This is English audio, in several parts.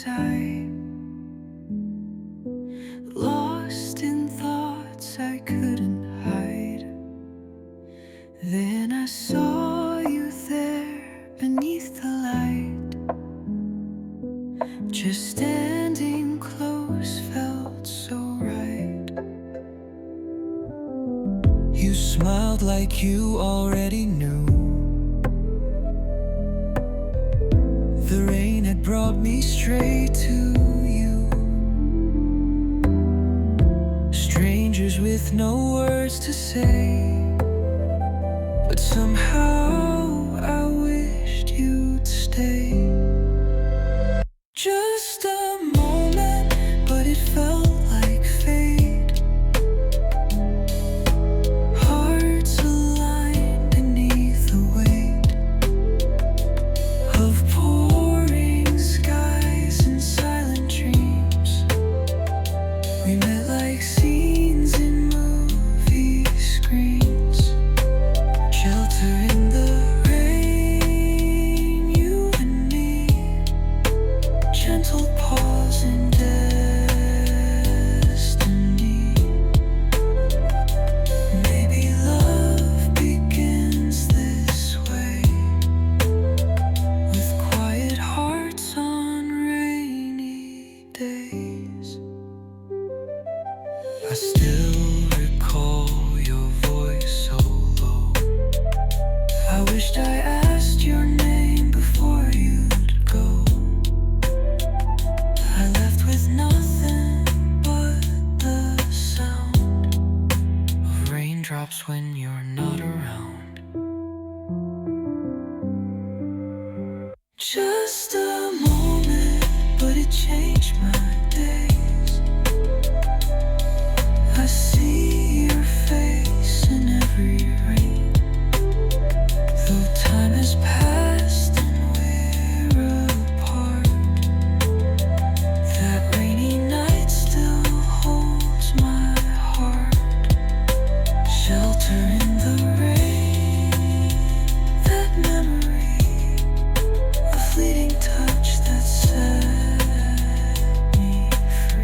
times I lost in thoughts I couldn't hide. Then I saw you there beneath the light. Just standing close felt so right. You smiled like you already knew. The rain had brought me straight to you. Strangers with no words to say, but somehow I wished you'd stay. Just a moment, but it felt like fate. Hearts aligned beneath the weight of pouring skies and silent dreams. We met like scenes in movie screens. Shelter in the rain, you and me. Gentle pause in destiny. Maybe love begins this way, with quiet hearts on rainy days. I still recall your voice so low. I wished I asked your name before you'd go. I left with nothing but the sound of raindrops when you're not around. Just a moment, but it changed my days. I see your face in every rain. Though time has passed and we're apart, that rainy night still holds my heart. Shelter in the rain, that memory, a fleeting touch that set me free.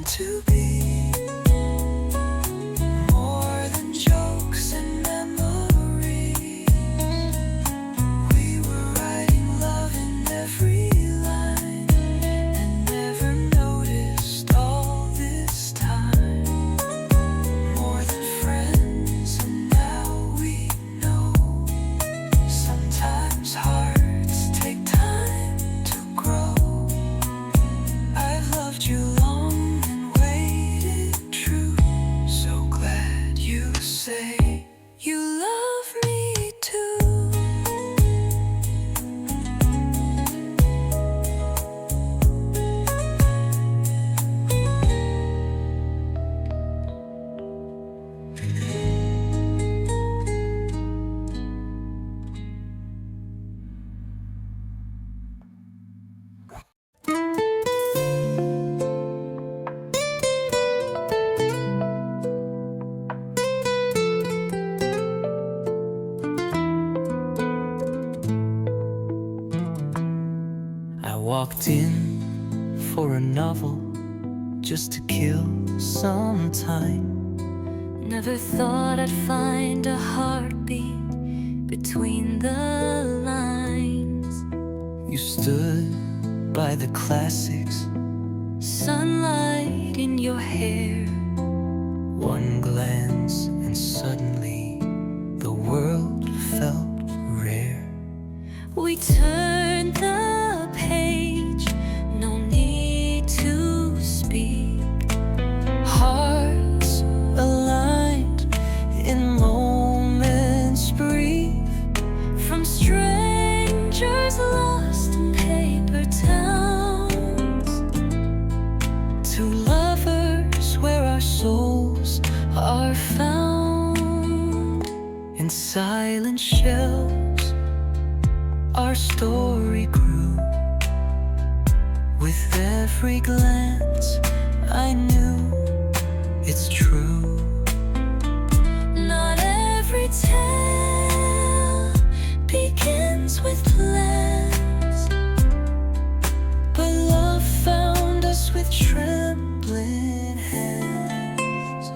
to be more than jokes and memories. We were writing love in every line and never noticed all this time. More than friends, and now we know sometimes hearts take time to grow. I've loved you long and waited true. So glad you say you love me too. I walked in for a novel just to kill some time. Never thought I'd find a heartbeat between the lines. You stood by the classics, Sunlight in your hair, one glance and suddenly the world felt rare. we turned the page, no need to speak. Hearts aligned in moments brief. From strangers lost in paper towns To lovers where our souls are found. In silent shelves our story grew. With every glance I knew it's true. Not every tale begins with plans, But love found us with trembling hands.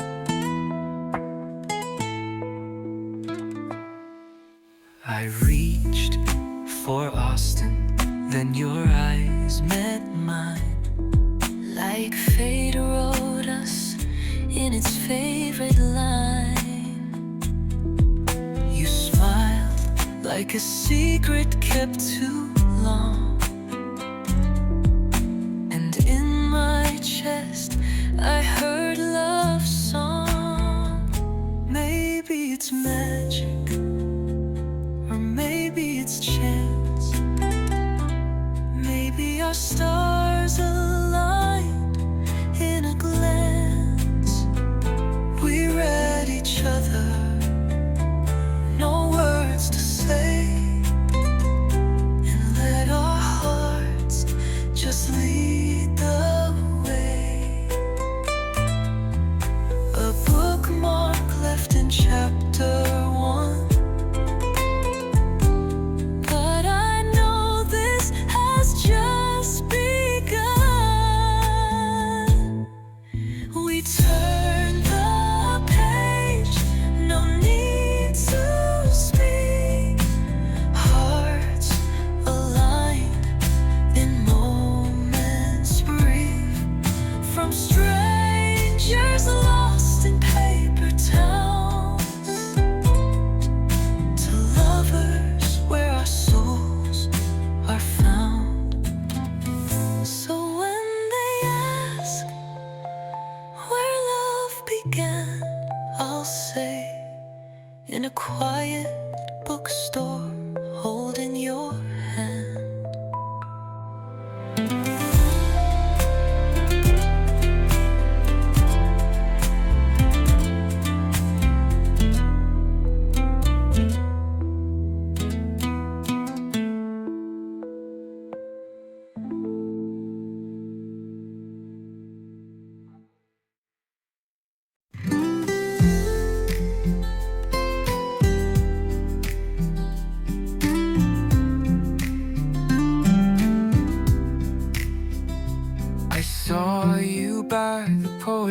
I reached for Austin, then your eyes met mine. like fate wrote us in its favorite line. You smiled like a secret kept too long. And in my chest I heard love's song. Maybe it's magic, or maybe it's chance. Maybe our stars aligned in a glance. We read each other, no words to say, and let our hearts just lead the way. A bookmark left in chapter 1. But I know this has just begun.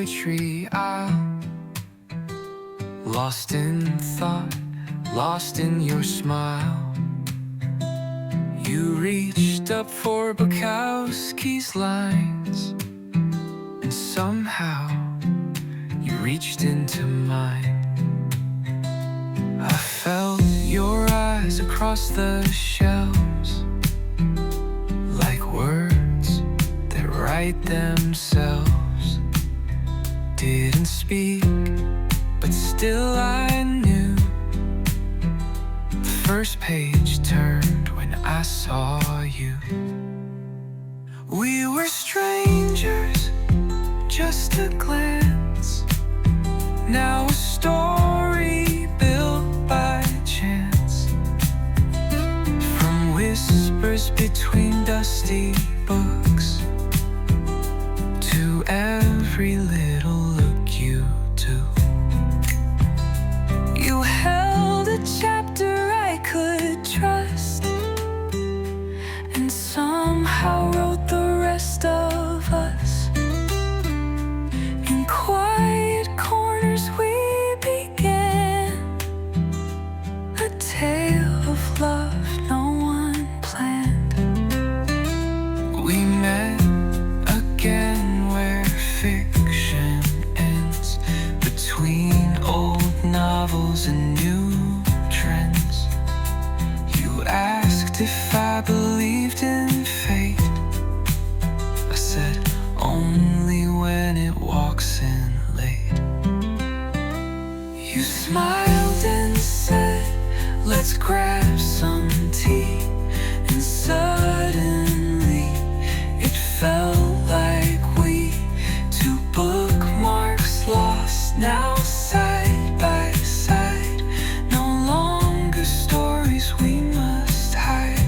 poetry out, lost in thought, lost in your smile. You reached up for Bukowski's lines, and somehow you reached into mine. I felt your eyes across the shelves, like words that write themselves. Didn't speak, but still I knew. The first page turned when I saw you. We were strangers, just a glance. Now a story built by chance. From whispers between dusty books to every little look you do. You held a chapter I could trust, and somehow wrote the rest of us. In quiet corners we began a tale of love no one planned. We met again where fiction ends, between old novels and new trends. You asked if I believed in fate. I said only when it walks in late. You smiled and said, let's grab some tea. And suddenly it felt like we, two bookmarks lost, now side by side. No longer stories we must hide.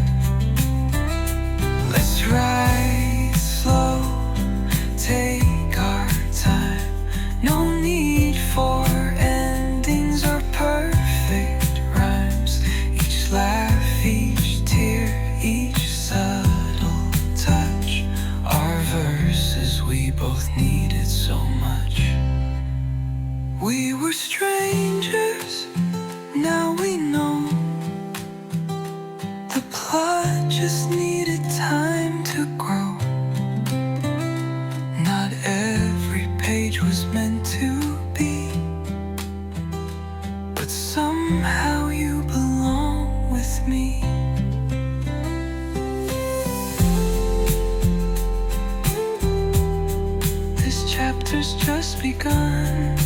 Let's ride slow, take our time. No need for endings or perfect rhymes. Each laugh, each tear, each subtle touch are verses we both needed so much. We were strangers, now we know. The plot just needed time to grow. Not every page was meant to be, but somehow you belong with me. This chapter's just begun,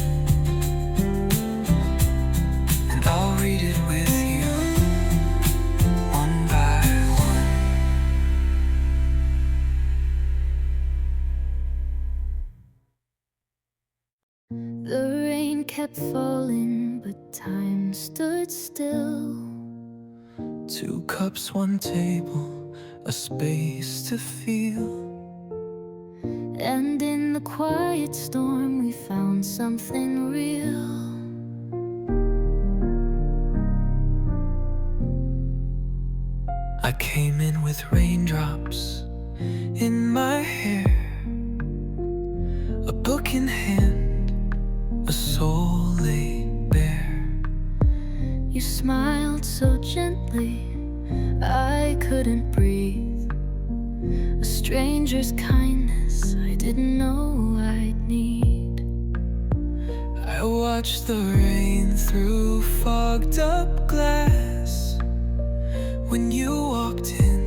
and I'll read it with you, one by one. The rain kept falling, but time stood still. 2 cups, 1 table, a space to feel. And in the quiet storm we found something real. I came in with raindrops in my hair, a book in hand, a soul laid bare. You smiled so gently, I couldn't breathe. A stranger's kindness I didn't know I'd need. I watched the rain through fogged up glass. When you walked in,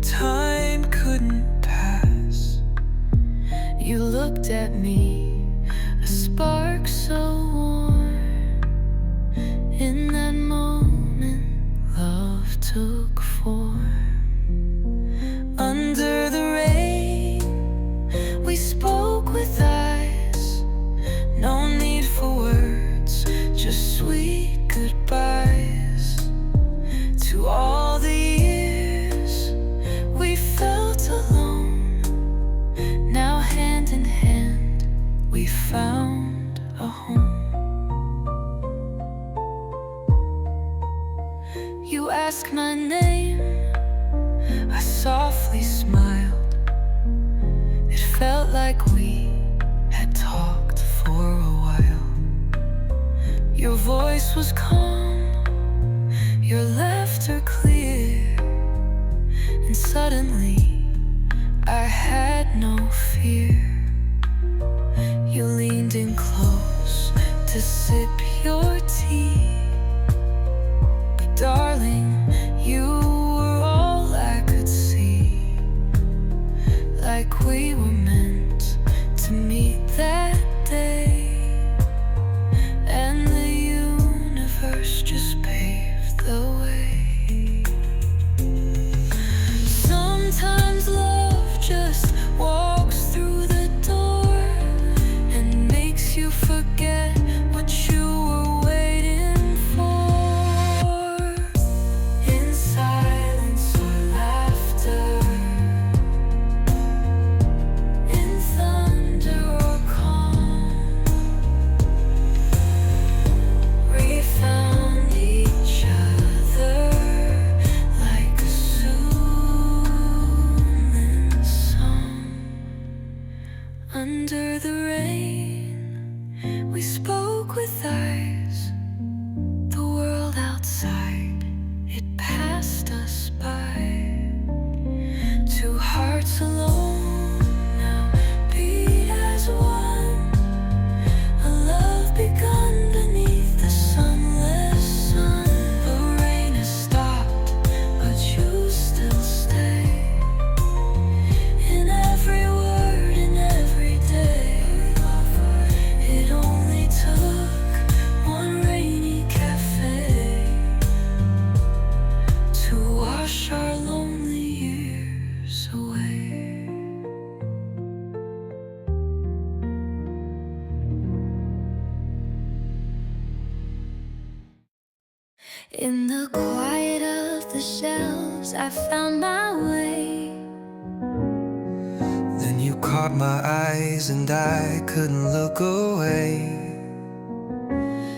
time couldn't pass. You looked at me, a spark so warm. In that moment, love took form. Under the rain, we spoke with eyes. No need for words, just sweet goodbyes. To all the years we felt alone, now hand in hand we found a home. You asked my name, I softly smiled. It felt like we had talked voice was calm, your laughter clear, and suddenly I had no fear. You leaned in close to sip your tea. But darling, you were all I could see. Like we were meant to meet that day, and the universe just paved the way. Sometimes love just walks through the door and makes you forget what you were waiting for. In silence or laughter, in thunder or calm, we found each other like a soothing song. Under the rain, we spoke with eyes. The world outside, it passed us by. Two hearts alone now beat as one. A love begun beneath the sunless sun. The rain has stopped, but you still stay. In every word, in every day. It only took one rainy cafe to wash our lonely years away. In the quiet of the shelves, I found my way. Then you caught my eyes and I couldn't look away.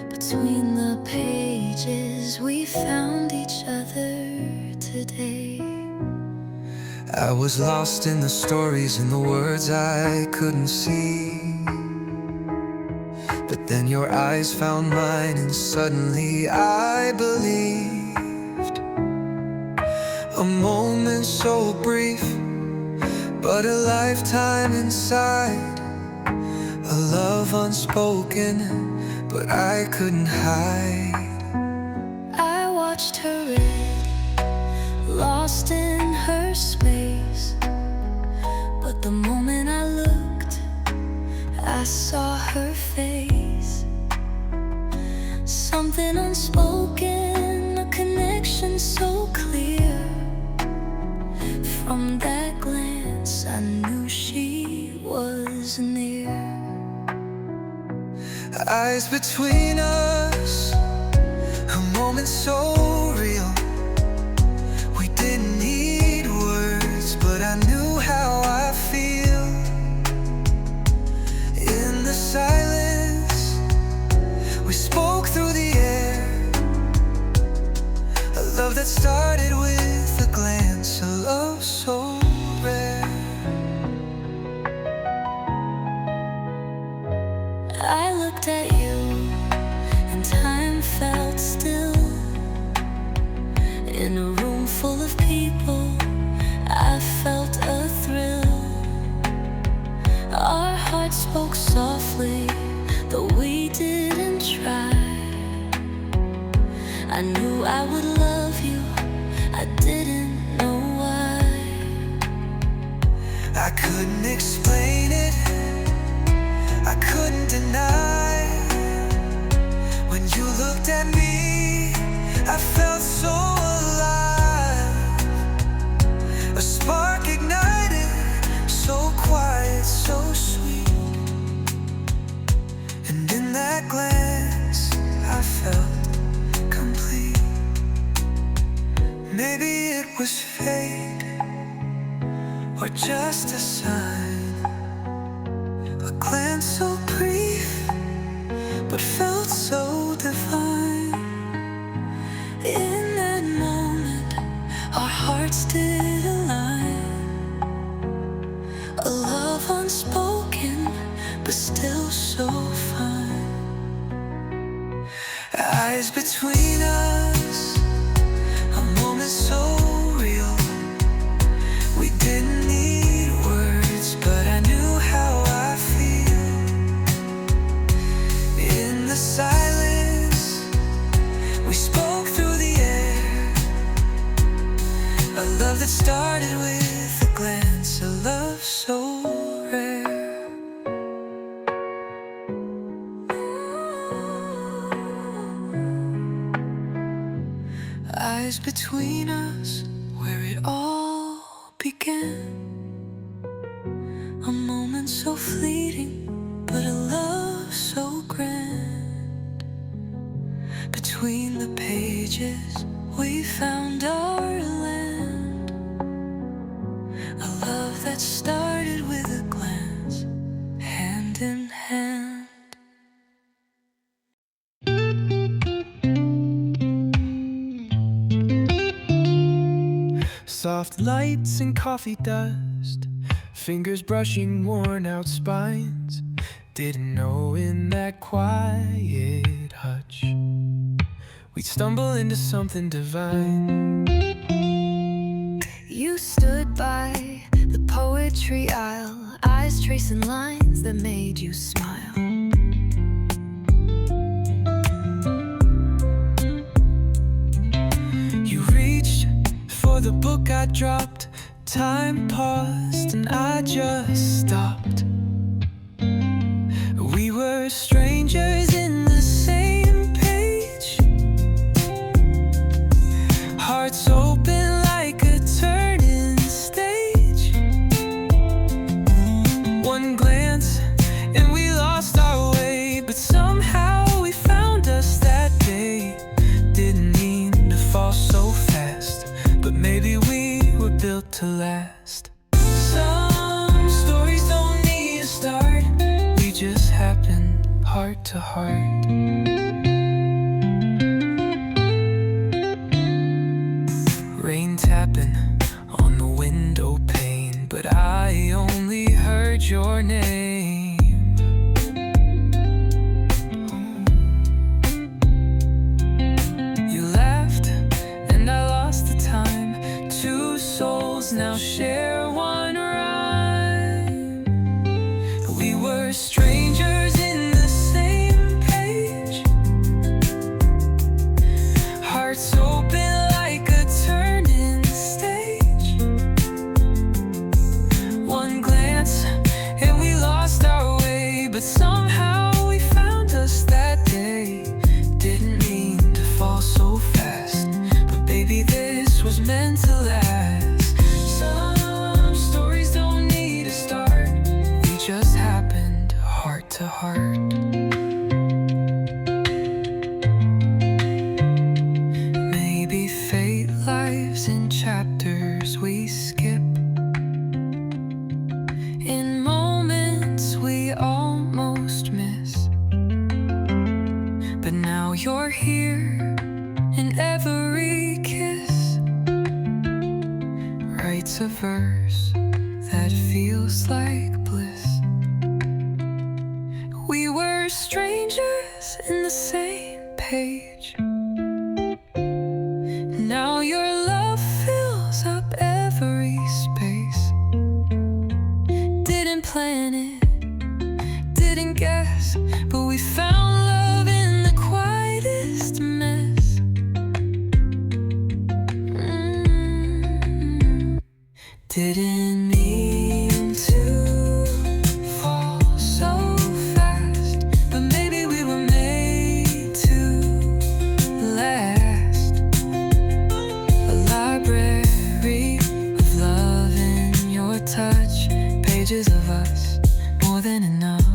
Between the pages, we found each other today. I was lost in the stories and the words I couldn't see. But then your eyes found mine and suddenly I believed. A moment so brief, but a lifetime inside. A love unspoken, but I couldn't hide. I watched her read, lost in her space. But the moment I looked, I saw her face. Something unspoken, a connection so clear. From that glance, I knew she was near. Eyes between us, a moment so real. We didn't need words, but I knew how I feel. In the silence, we spoke through the air. A love that started with a glance, a love so rare. I looked at you, and time felt still. In a room full of people, I felt a thrill. Our hearts spoke softly, though we didn't try. I knew I would love you, I didn't know why. I couldn't explain it, I couldn't deny. When you looked at me, I felt so alive. A spark ignited, so quiet, so sweet. And in that glance, I felt complete. Maybe it was fate, or just a sign. A glance so brief, but felt so divine. In that moment, our hearts did align. A love unspoken, but still so fine. started with a glance, a love so rare. Eyes between us, where it all began. A moment so fleeting, but a love so grand. Between the pages, we found our land. A love that started with a glance, hand in hand. Soft lights and coffee dust, fingers brushing worn out spines. Didn't know in that quiet hutch we'd stumble into something divine. You stood by the poetry aisle, eyes tracing lines that made you smile. You reached for the book I dropped, time paused and I just stopped. We were strangers in the same page, hearts open like a turning stage. One glance and we lost our way, but somehow we found us that day. Didn't mean to fall so fast, but maybe we were built to last. Some stories don't need a start, we just happen heart to heart. Rain tapping on the window pane, but I only heard your name. You laughed and I lost the time. Two souls now share one rhyme. We were strangers in the same page, hearts open like a turning stage. One glance and we lost our way, but somehow we found us that day. Didn't mean to fall so fast, but baby this was meant to last. Some stories don't need a start, we just happened heart to heart. Maybe fate lives in chapters we skip, in moments we almost miss. But now you're here in every kiss, writes a verse that feels like bliss. We were strangers in the same page, now your love fills up every space. Didn't plan it, didn't guess, but we found love in the quietest mess. Didn't mean to fall so fast, but maybe we were made to last. A library of love in your touch, pages of us, more than enough.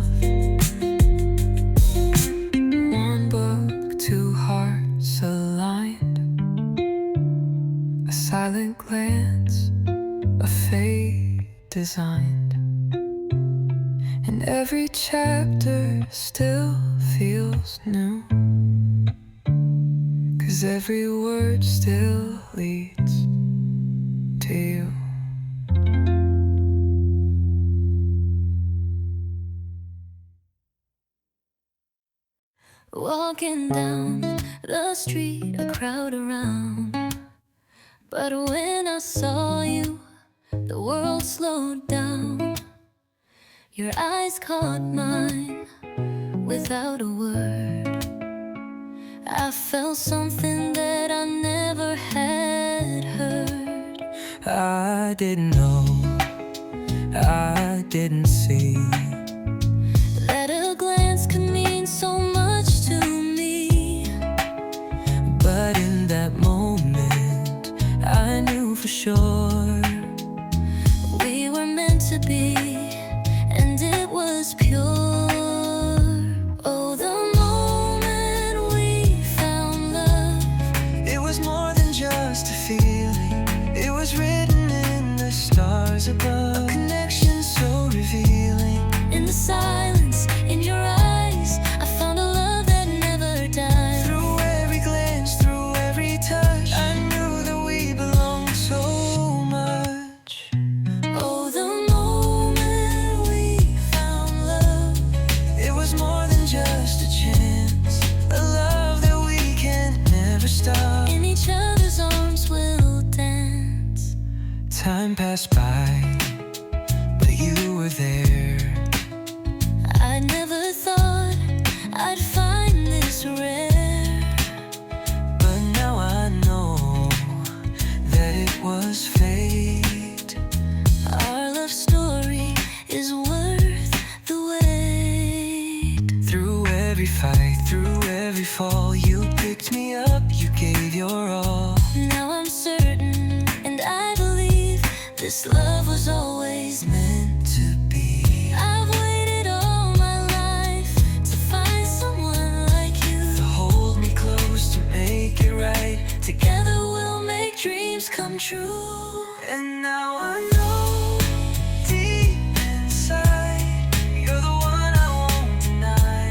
One book, two hearts aligned, a silent glance, a fate designed. And every chapter still feels new, 'cause every word still leads to you. Walking down the street, a crowd around. But when I saw you, the world slowed down. Your eyes caught mine without a word. I felt something that I never had heard. I didn't know, I didn't see that a glance could mean so much to me. but in that moment I knew for sure We were meant to be, and it was pure. Oh, the moment we found love, it was more than just a feeling. It was written in the stars above, a connection so revealing. in the silence, in your eyes, I found a love that never died. Through every glance, through every touch, I knew that we belonged so much. Oh, the moment we found love, It was more than just a chance, a love that we can never stop. in each other's arms we'll dance. Time passed by, but you were there. I never thought I'd find this rare. But now I know that it was fate. Our love story is worth the wait. Through every fight, through every fall, you picked me up, you gave your all. Now I'm certain, and I believe this love was always meant To be, I've waited all my life to find someone like you. to hold me close, to make it right. Together we'll make dreams come true. And now I know, deep inside, you're the one I won't deny.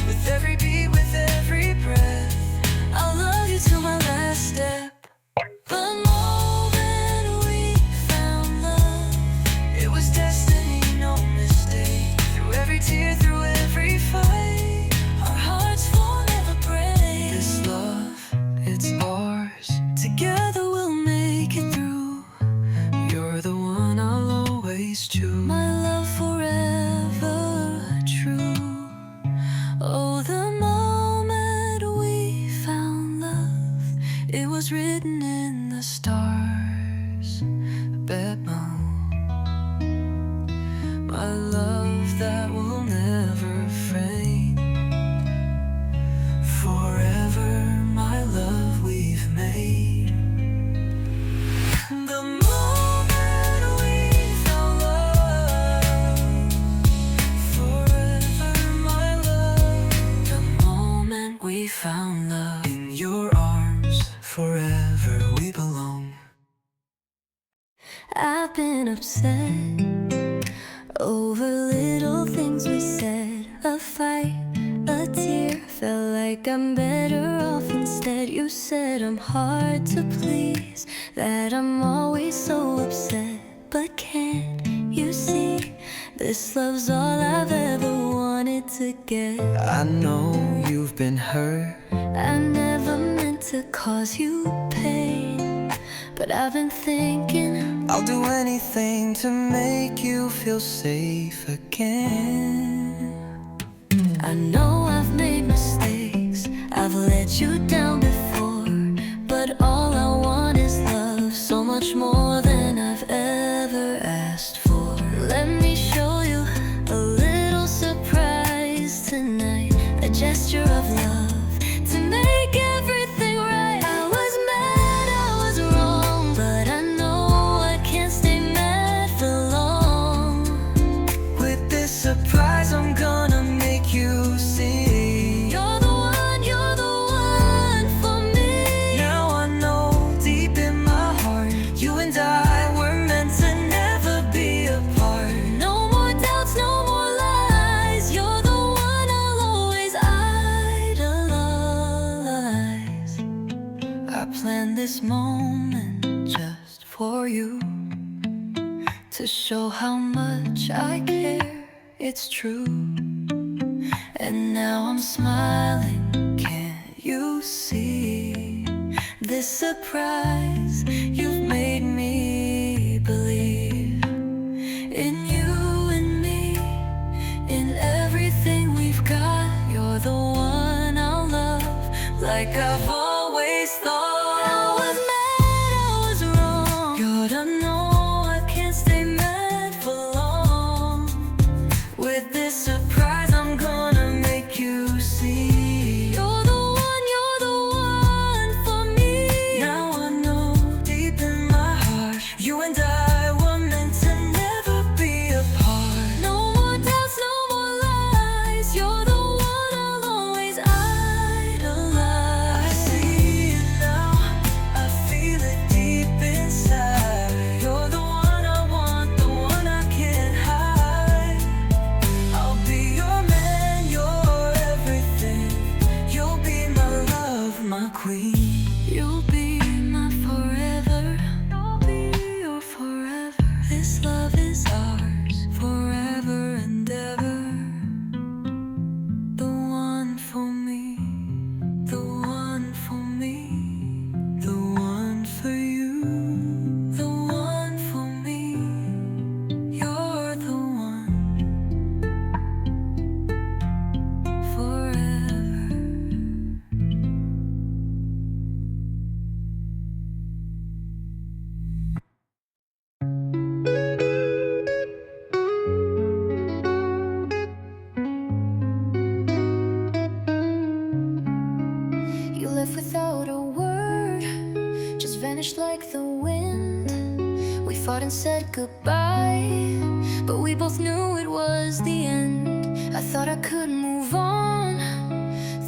With every beat, with every breath, I'll love you till my last step. The moment we found love, it was destiny, no mistake. Through every tear, through every fight, our hearts will never break. this love, it's ours. Together we'll make it through. You're the one I'll always choose. My love forever true. Oh, the moment we found love, it was written in the stars. Bet my love that will never fade. Forever, my love we've made. The moment we found love, forever, my love. The moment we found love, In your arms, forever we belong. I've been upset over little things we said. A fight, a tear, felt like I'm better off instead. You said I'm hard to please, that I'm always so upset. But can't you see, this love's all I've ever wanted to get. I know you've been hurt, I never meant to cause you pain, but I've been thinking I'll do anything to make you feel safe again. I know I've made mistakes, I've let you down before, but all I want is love, so much more than I've ever asked for. Let me show you a little surprise tonight, a gesture of love to make everything right. I was mad, I was wrong, but I know I can't stay mad for long. With this surprise, I'm gonna make you see. You're the one for me. Now I know deep in my heart, you and I were meant to never be apart. No more doubts, no more lies. You're the one I'll always idolize. I planned this moment just for you, to show how much I care. It's true. And now I'm smiling, can't you see? This surprise, you've made me believe in you and me, in everything we've got. You're the one I'll love, like I've always thought. I was mad, I was wrong, gotta know is ours forever and ever. The one for me, the one for me, the one for you, the one for me. You're the one forever. You left without a word, just vanished like the wind. We fought and said goodbye, but we both knew it was the end. I thought I could move on,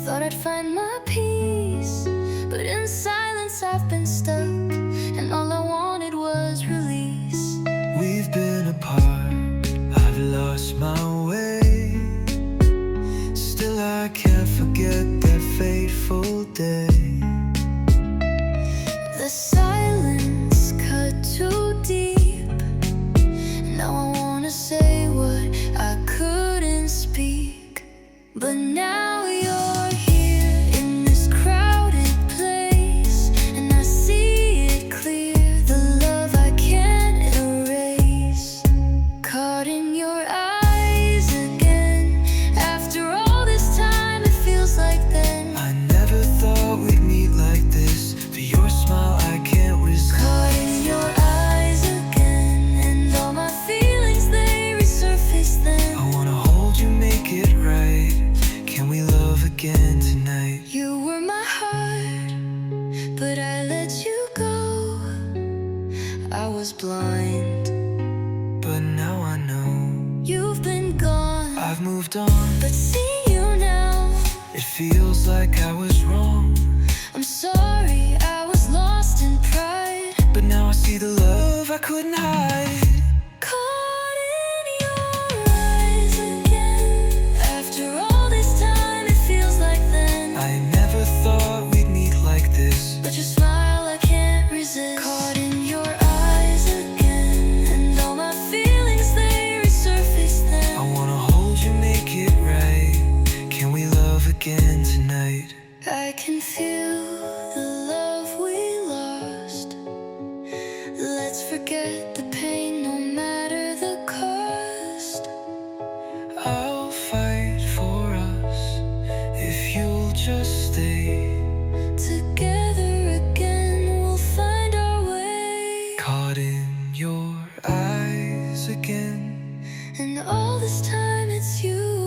thought I'd find my peace, but in silence I've been stuck, and all I wanted was release. We've been apart, I've lost my way. Still I can't forget that fateful day. The silence cut too deep. Now I wanna say what I couldn't speak, but now you're here in this crowded place, and I see it clear, the love I can't erase. Caught in your eyes again, after all this time it feels like then. I never thought we'd meet like this, but your smile I can't resist. Caught in your eyes again, and all my feelings they resurface then. I wanna hold you, make it right. Can we love again tonight? You were my heart, but I let you go. I was blind, But now I know you've been gone. I've moved on. But see you now, It feels like I was wrong, I'm sorry, I was lost in pride. but now I see the love I couldn't hide. Caught in your eyes again, after all this time it feels like then. I never thought we'd meet like this. But your smile I can't resist. Caught in your eyes again, and all my feelings they resurface then. I wanna hold you, make it right. Can we love again tonight? I can feel the love we lost. Let's forget the pain, no matter the cost. I'll fight for us if you'll just stay. Together again, we'll find our way. Caught in your eyes again. And all this time it's you